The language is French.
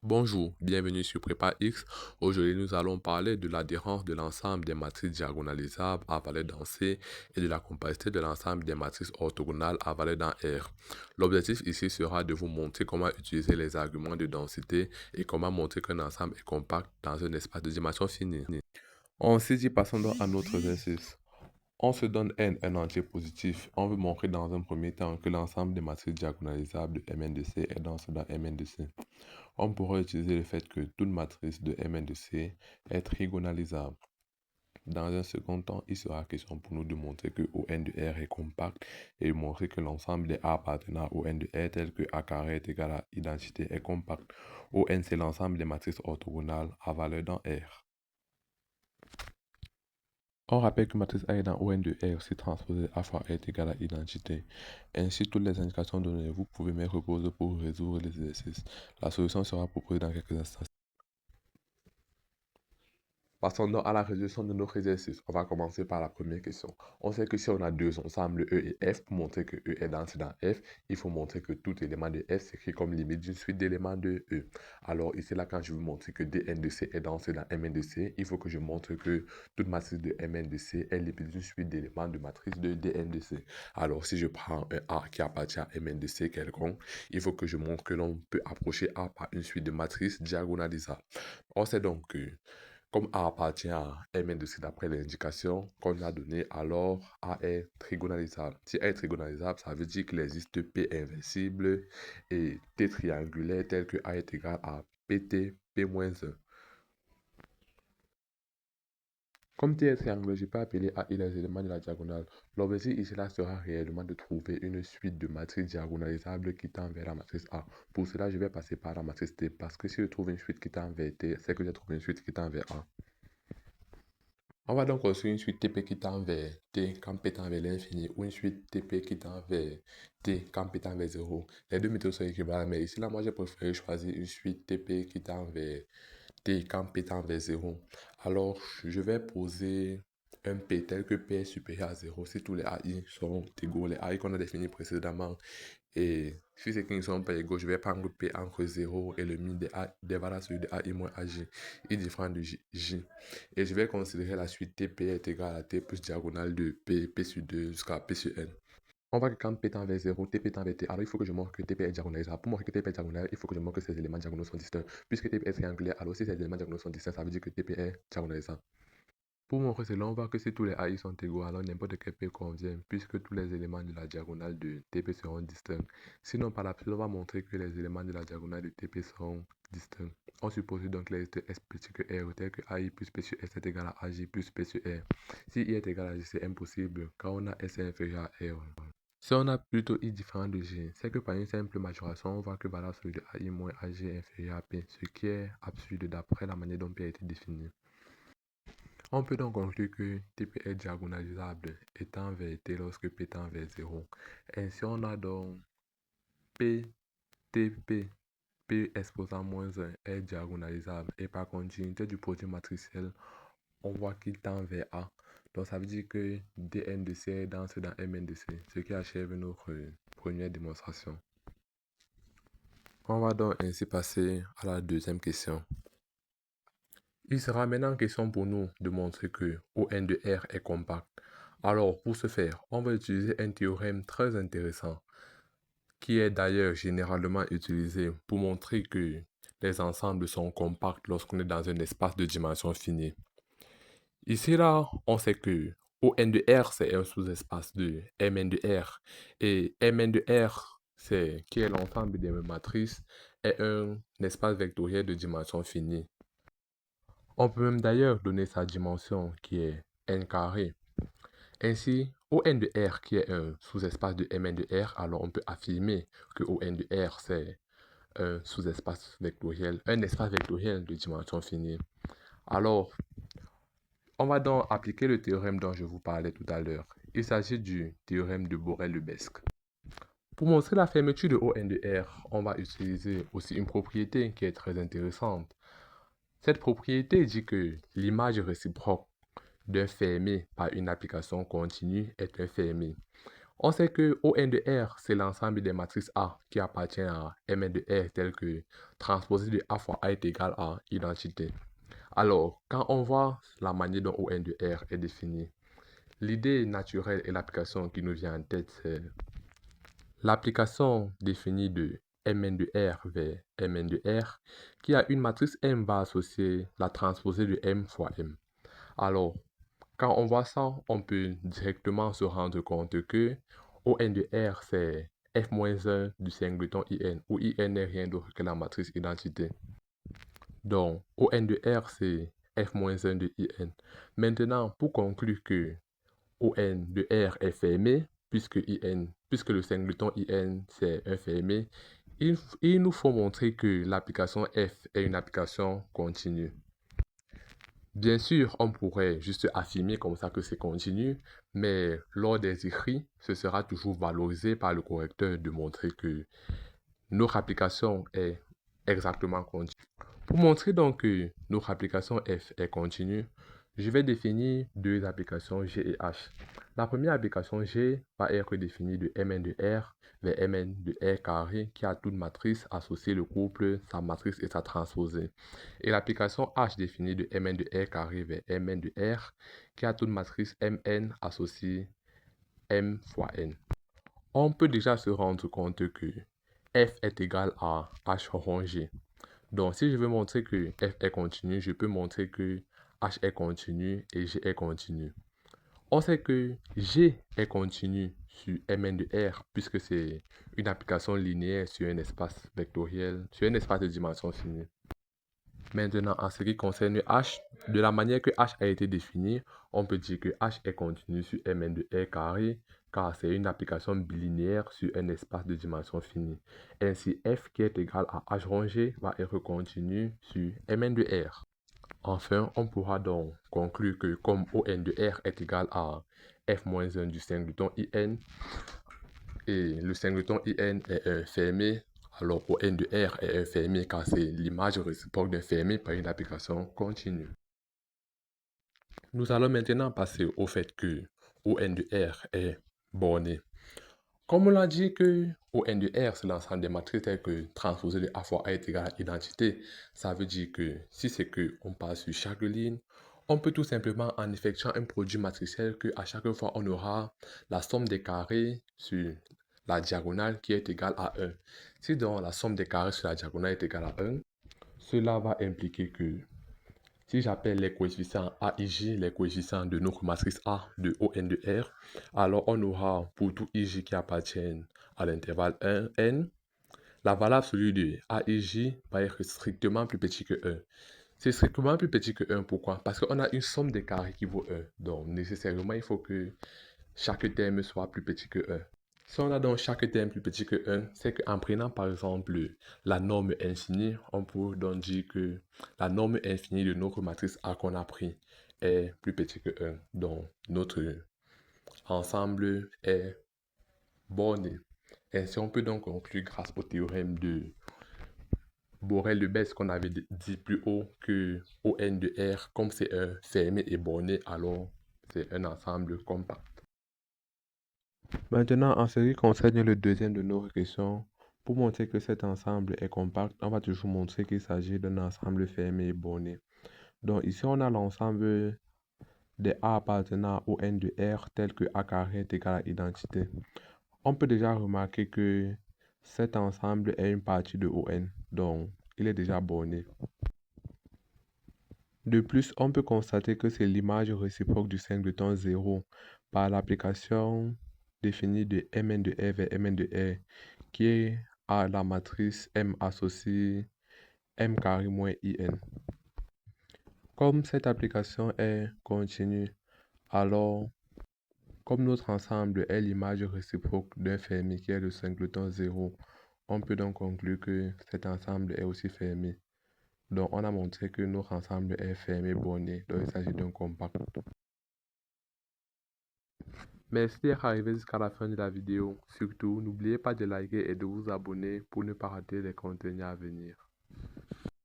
Bonjour, bienvenue sur Prépa X. Aujourd'hui, nous allons parler de l'adhérence de l'ensemble des matrices diagonalisables à valeur dans C et de la compacité de l'ensemble des matrices orthogonales à valeur dans R. L'objectif ici sera de vous montrer comment utiliser les arguments de densité et comment montrer qu'un ensemble est compact dans un espace de dimension finie. On s'est dit, passons donc à notre exercice. On se donne n un entier positif. On veut montrer dans un premier temps que l'ensemble des matrices diagonalisables de Mn de C est dense dans Mn de C. On pourra utiliser le fait que toute matrice de Mn de C est trigonalisable. Dans un second temps, il sera question pour nous de montrer que ON de R est compact et de montrer que l'ensemble des A appartenant à ON de R tel que A carré est égal à identité est compact. ON, c'est l'ensemble des matrices orthogonales à valeur dans R. On rappelle que matrice A est dans ON de R si transposée A fois R est égal à identité. Ainsi, toutes les indications données, vous pouvez mettre pause pour résoudre les exercices. La solution sera proposée dans quelques instants. Passons donc à la résolution de notre exercice. On va commencer par la première question. On sait que si on a deux ensembles E et F, pour montrer que E est dense dans F, il faut montrer que tout élément de F s'écrit comme limite d'une suite d'éléments de E. Alors ici, là, quand je veux montrer que Dn de C est dense dans Mn de C, il faut que je montre que toute matrice de Mn de C est limite d'une suite d'éléments de matrice de Dn de C. Alors si je prends un A qui appartient à Mn de C quelconque, il faut que je montre que l'on peut approcher A par une suite de matrices diagonalisables. On sait donc que comme A appartient à Mn de C d'après l'indication qu'on a donnée, alors A est trigonalisable. Si A est trigonalisable, ça veut dire qu'il existe P inversible et T triangulaire tel que A est égal à PT P-1. Comme T est triangulaire, je peux appeler AI les éléments de la diagonale. L'objectif ici là sera réellement de trouver une suite de matrices diagonalisables qui tend vers la matrice A. Pour cela, je vais passer par la matrice T parce que si je trouve une suite qui tend vers T, c'est que j'ai trouvé une suite qui tend vers A. On va donc construire une suite TP qui tend vers T quand P tend vers l'infini ou une suite TP qui tend vers T quand P tend vers 0. Les deux méthodes sont équivalentes, mais ici, là, moi, j'ai préféré choisir une suite TP qui tend vers T quand P tend vers 0. Alors, je vais poser un P tel que P est supérieur à 0 si tous les AI sont égaux, les AI qu'on a définis précédemment. Et si c'est qu'ils ne sont pas égaux, je vais prendre P entre 0 et le min des valeurs sur de AI moins AJ. Il différent de J. Et je vais considérer la suite TP est égale à T plus diagonale de P, P sur 2 jusqu'à P sur N. On voit que quand P tend vers 0, TP tend vers T, alors il faut que je montre que TP est diagonalisable. Pour montrer que TP est diagonal, il faut que je montre que ces éléments diagonaux sont distincts. Puisque TP est triangulaire, alors si ces éléments diagonaux sont distincts, ça veut dire que TP est diagonalisable. Pour montrer cela, on voit que si tous les AI sont égaux, alors n'importe quel P convient, puisque tous les éléments de la diagonale de TP seront distincts. Sinon, par la suite, on va montrer que les éléments de la diagonale de TP seront distincts. On suppose donc que les S petit que R, tel que AI plus P sur S est égal à AJ plus P sur R. Si I est égal à J, c'est impossible, car on a S est inférieur à R. Si on a plutôt I différent de J, c'est que par une simple majoration, on voit que valeur sur de AI moins AJ est inférieur à P, ce qui est absurde d'après la manière dont P a été défini. On peut donc conclure que TP est diagonalisable étant vers T lorsque P tend vers 0. Ainsi, on a donc PTP, P exposant moins 1 est diagonalisable. Et par continuité du produit matriciel, on voit qu'il tend vers A. Donc ça veut dire que Dn de C est dense dans Mn de C, ce qui achève notre première démonstration. On va donc ainsi passer à la deuxième question. Il sera maintenant question pour nous de montrer que ON de R est compact. Alors, pour ce faire, on va utiliser un théorème très intéressant, qui est d'ailleurs généralement utilisé pour montrer que les ensembles sont compacts lorsqu'on est dans un espace de dimension finie. Ici, là, on sait que ON de R, c'est un sous-espace de Mn de R. Et Mn de R, qui est l'ensemble des matrices, est un espace vectoriel de dimension finie. On peut même d'ailleurs donner sa dimension qui est n carré. Ainsi, ON de R qui est un sous-espace de Mn de R, alors on peut affirmer que ON de R c'est un sous-espace vectoriel, un espace vectoriel de dimension finie. Alors, on va donc appliquer le théorème dont je vous parlais tout à l'heure. Il s'agit du théorème de Borel-Lebesgue. Pour montrer la fermeture de ON de R, on va utiliser aussi une propriété qui est très intéressante. Cette propriété dit que l'image réciproque d'un fermé par une application continue est un fermé. On sait que ON de R, c'est l'ensemble des matrices A qui appartiennent à Mn de R, tel que transposé de A fois A est égal à identité. Alors, quand on voit la manière dont ON de R est définie, l'idée naturelle et l'application qui nous vient en tête, c'est l'application définie de Mn de R vers Mn de R, qui a une matrice M va associer la transposée de M fois M. Alors, quand on voit ça, on peut directement se rendre compte que ON de R, c'est F-1 du singleton IN, où IN n'est rien d'autre que la matrice identité. Donc, ON de R, c'est F-1 de IN. Maintenant, pour conclure que ON de R est fermé, puisque le singleton IN, c'est un fermé, il nous faut montrer que l'application F est une application continue. Bien sûr, on pourrait juste affirmer comme ça que c'est continu, mais lors des écrits, ce sera toujours valorisé par le correcteur de montrer que notre application est exactement continue. Pour montrer donc que notre application F est continue, je vais définir deux applications G et H. La première application G va être définie de Mn de R vers Mn de R carré qui a toute matrice associée le couple, sa matrice et sa transposée. Et l'application H définie de Mn de R carré vers Mn de R qui a toute matrice Mn associée M fois N. On peut déjà se rendre compte que F est égal à H rongé. Donc, si je veux montrer que F est continu, je peux montrer que H est continu et G est continu. On sait que G est continu sur Mn de R puisque c'est une application linéaire sur un espace vectoriel, sur un espace de dimension finie. Maintenant, en ce qui concerne H, de la manière que H a été défini, on peut dire que H est continu sur Mn de R carré car c'est une application bilinéaire sur un espace de dimension finie. Ainsi, F qui est égal à H rongé va être continu sur Mn de R. Enfin, on pourra donc conclure que comme ON de R est égal à F-1 du singleton IN, et le singleton IN est un fermé, alors ON de R est un fermé car c'est l'image réciproque d'un fermé par une application continue. Nous allons maintenant passer au fait que ON de R est borné. Comme on l'a dit que ON de R, c'est l'ensemble des matrices telles que transposé de A fois A est égal à identité, ça veut dire que si c'est que on passe sur chaque ligne, on peut tout simplement en effectuant un produit matriciel que à chaque fois on aura la somme des carrés sur la diagonale qui est égale à 1. Si donc la somme des carrés sur la diagonale est égale à 1, cela va impliquer que si j'appelle les coefficients A et J les coefficients de notre matrice A de ON de R, alors on aura pour tout IJ qui appartiennent à l'intervalle 1, N, la valeur absolue de A et J va être strictement plus petit que 1. C'est strictement plus petit que 1, pourquoi? Parce qu'on a une somme des carrés qui vaut 1. Donc, nécessairement, il faut que chaque terme soit plus petit que 1. Si on a donc chaque terme plus petit que 1, c'est qu'en prenant par exemple la norme infinie, on peut donc dire que la norme infinie de notre matrice A qu'on a pris est plus petit que 1. Donc notre ensemble est borné. Ainsi, on peut donc conclure grâce au théorème de Borel-Lebesgue qu'on avait dit plus haut que ON de R, comme c'est un fermé et borné, alors c'est un ensemble compact. Maintenant, en ce qui concerne le deuxième de nos questions, pour montrer que cet ensemble est compact, on va toujours montrer qu'il s'agit d'un ensemble fermé et borné. Donc ici, on a l'ensemble des A appartenant au N de R tel que A carré est égal à identité. On peut déjà remarquer que cet ensemble est une partie de ON, donc il est déjà borné. De plus, on peut constater que c'est l'image réciproque du singleton 0 par l'application définie de Mn de R vers Mn de R qui est à la matrice M associée M carré moins IN. Comme cette application est continue, alors comme notre ensemble est l'image réciproque d'un fermé qui est le singleton 0, on peut donc conclure que cet ensemble est aussi fermé. Donc, on a montré que notre ensemble est fermé, borné, donc il s'agit d'un compact. Merci d'être arrivé jusqu'à la fin de la vidéo. Surtout, n'oubliez pas de liker et de vous abonner pour ne pas rater les contenus à venir.